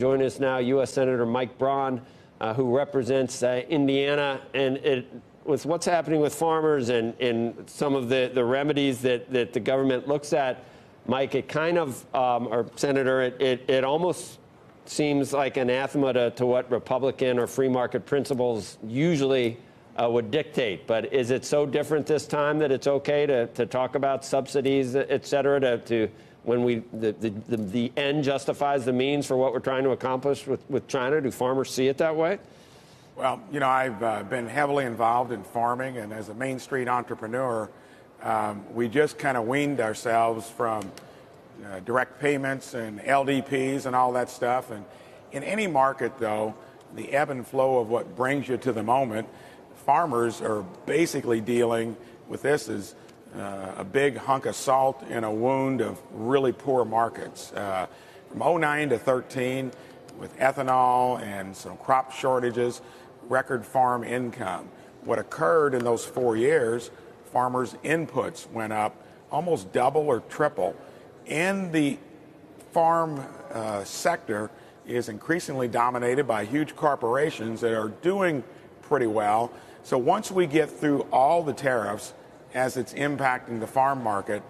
Joining us now, U.S. Senator Mike Braun, who represents Indiana, and with what's happening with farmers and some of the remedies that the government looks at, Mike, it kind of, or Senator, it almost seems like anathema to what Republican or free market principles usually would dictate. But is it so different this time that it's okay to talk about subsidies, et cetera, to when the end justifies the means for what we're trying to accomplish with China? Do farmers see it that way? Well, you know, I've been heavily involved in farming, and as a Main Street entrepreneur, we just kind of weaned ourselves from direct payments and LDPs and all that stuff. And in any market, though, the ebb and flow of what brings you to the moment, farmers are basically dealing with this as a big hunk of salt in a wound of really poor markets. From 09 to 13, with ethanol and some crop shortages, record farm income. What occurred in those 4 years, farmers' inputs went up almost double or triple. And the farm sector is increasingly dominated by huge corporations that are doing pretty well. So once we get through all the tariffs, as it's impacting the farm market,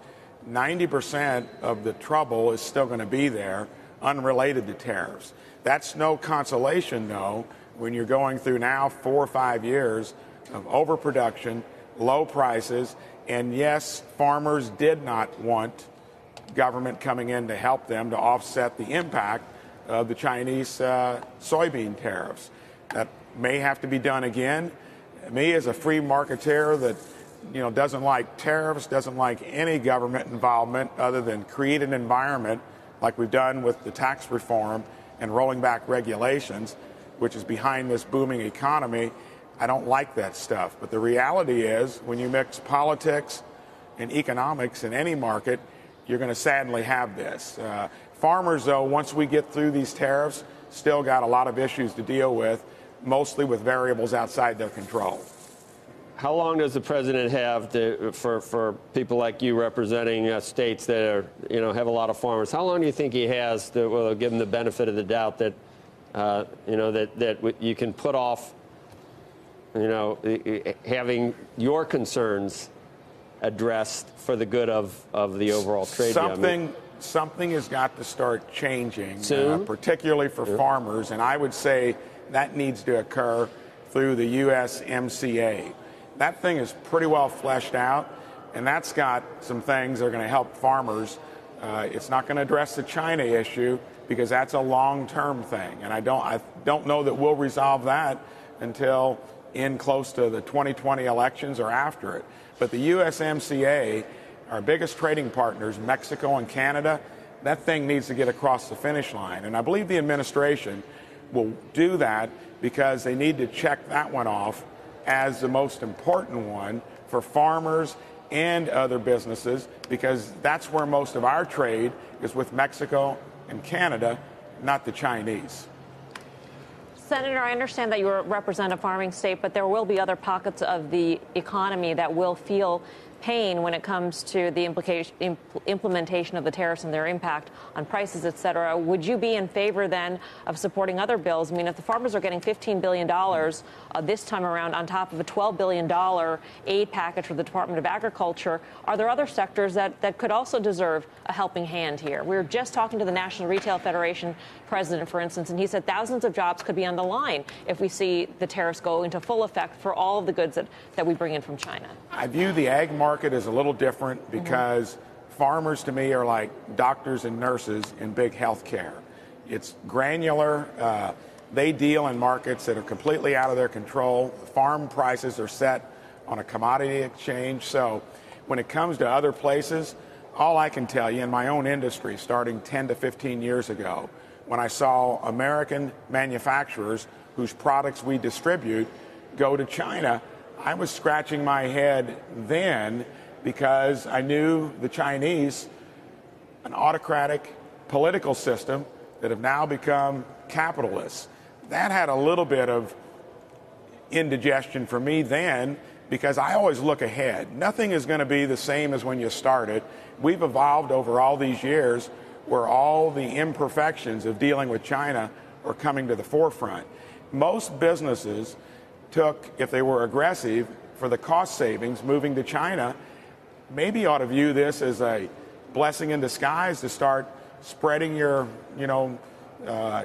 90% of the trouble is still going to be there, unrelated to tariffs. That's no consolation, though, when you're going through now 4 or 5 years of overproduction, low prices, and yes, farmers did not want government coming in to help them to offset the impact of the Chinese soybean tariffs. That may have to be done again. Me, as a free marketeer that doesn't like tariffs, doesn't like any government involvement other than create an environment like we've done with the tax reform and rolling back regulations, which is behind this booming economy. I don't like that stuff. But the reality is, when you mix politics and economics in any market, you're going to sadly have this. Farmers, though, once we get through these tariffs, still got a lot of issues to deal with, mostly with variables outside their control. How long does the president have for people like you representing states that are, have a lot of farmers? How long do you think he has to give him the benefit of the doubt that, that you can put off, having your concerns addressed for the good of the overall trade? Something has got to start changing, particularly for farmers, and I would say that needs to occur through the USMCA. That thing is pretty well fleshed out, and that's got some things that are going to help farmers. It's not going to address the China issue because that's a long-term thing, and I don't know that we'll resolve that until in close to the 2020 elections or after it. But the USMCA, our biggest trading partners, Mexico and Canada, that thing needs to get across the finish line, and I believe the administration will do that because they need to check that one off as the most important one for farmers and other businesses, because that's where most of our trade is, with Mexico and Canada, not the Chinese. Senator, I understand that you represent a farming state, but there will be other pockets of the economy that will feel pain when it comes to the implementation of the tariffs and their impact on prices, et cetera. Would you be in favor then of supporting other bills? I mean, if the farmers are getting $15 billion this time around on top of a $12 billion aid package for the Department of Agriculture, are there other sectors that could also deserve a helping hand here? We were just talking to the National Retail Federation president, for instance, and he said thousands of jobs could be on the line if we see the tariffs go into full effect for all of the goods that we bring in from China. I view the ag market as a little different because farmers, to me, are like doctors and nurses in big health care. It's granular. They deal in markets that are completely out of their control. Farm prices are set on a commodity exchange. So when it comes to other places, all I can tell you in my own industry, starting 10 to 15 years ago, when I saw American manufacturers whose products we distribute go to China, I was scratching my head then because I knew the Chinese, an autocratic political system that have now become capitalists. That had a little bit of indigestion for me then, because I always look ahead. Nothing is going to be the same as when you started. We've evolved over all these years where all the imperfections of dealing with China are coming to the forefront. Most businesses took, if they were aggressive, for the cost savings moving to China, maybe ought to view this as a blessing in disguise to start spreading your,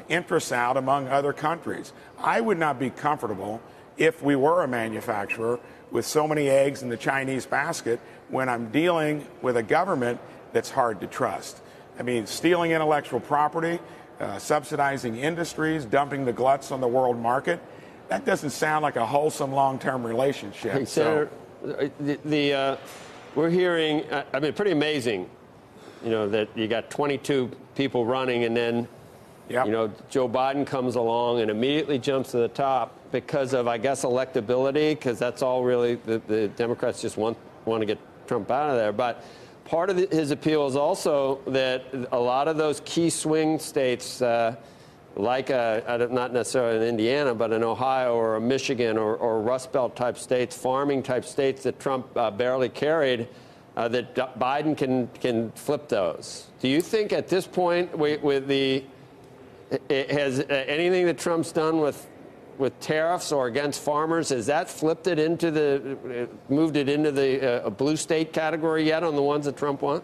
interests out among other countries. I would not be comfortable if we were a manufacturer with so many eggs in the Chinese basket when I'm dealing with a government that's hard to trust. I mean, stealing intellectual property, subsidizing industries, dumping the gluts on the world market, that doesn't sound like a wholesome long-term relationship. Hey, Senator, we're hearing, pretty amazing, that you got 22 people running and then, Joe Biden comes along and immediately jumps to the top because of, I guess, electability, because that's all really the Democrats just want to get Trump out of there. But part of his appeal is also that a lot of those key swing states, like not necessarily in Indiana, but in Ohio or Michigan or Rust Belt type states, farming type states that Trump barely carried, that Biden can flip those. Do you think at this point, has anything that Trump's done with tariffs or against farmers, has that flipped it into moved it into the blue state category yet on the ones that Trump won?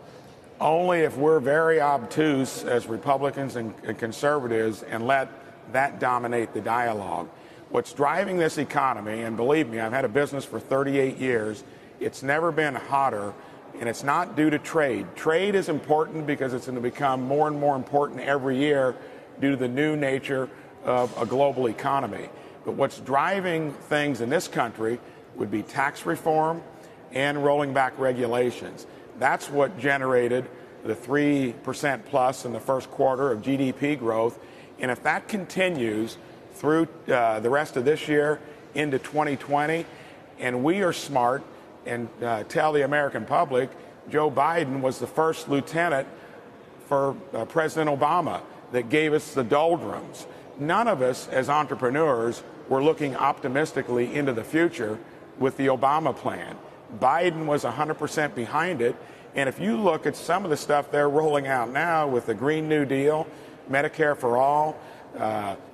Only if we're very obtuse as Republicans and conservatives and let that dominate the dialogue. What's driving this economy, and believe me, I've had a business for 38 years, it's never been hotter, and it's not due to trade. Trade is important because it's going to become more and more important every year due to the new nature of a global economy. But what's driving things in this country would be tax reform and rolling back regulations. That's what generated the 3% plus in the first quarter of GDP growth. And if that continues through the rest of this year into 2020, and we are smart and tell the American public, Joe Biden was the first lieutenant for President Obama that gave us the doldrums. None of us as entrepreneurs were looking optimistically into the future with the Obama plan. Biden was 100% behind it. And if you look at some of the stuff they're rolling out now with the Green New Deal, Medicare for all,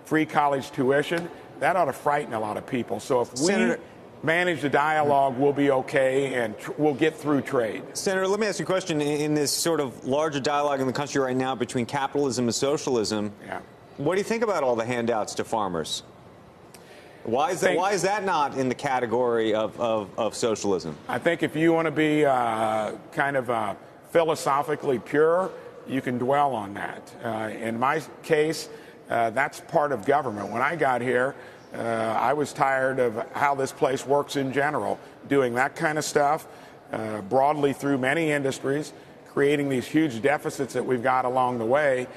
free college tuition, that ought to frighten a lot of people. So if we manage the dialogue, we'll be okay and we'll get through trade. Senator, let me ask you a question. In this sort of larger dialogue in the country right now between capitalism and socialism, what do you think about all the handouts to farmers? Why is that not in the category of socialism? I think if you want to be philosophically pure, you can dwell on that. In my case, that's part of government. When I got here, I was tired of how this place works in general, doing that kind of stuff broadly through many industries, creating these huge deficits that we've got along the way.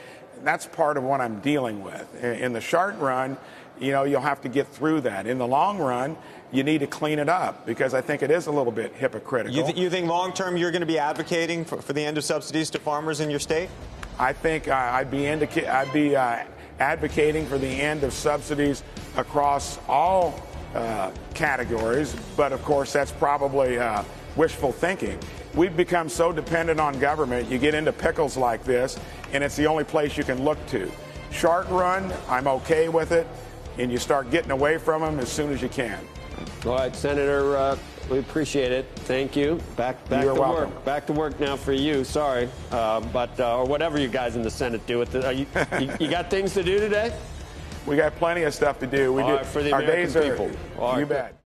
That's part of what I'm dealing with. In the short run, you'll have to get through that. In the long run, you need to clean it up because I think it is a little bit hypocritical. You think long term you're going to be advocating for the end of subsidies to farmers in your state? I think I'd be advocating for the end of subsidies across all categories, but of course that's probably wishful thinking. We've become so dependent on government, you get into pickles like this, and it's the only place you can look to. Short run, I'm okay with it, and you start getting away from them as soon as you can. All right, Senator, we appreciate it. Thank you. Back to welcome. work. Back to work now for you. Sorry, or whatever you guys in the Senate do with it. You got things to do today? We got plenty of stuff to do. For the American people. You bet.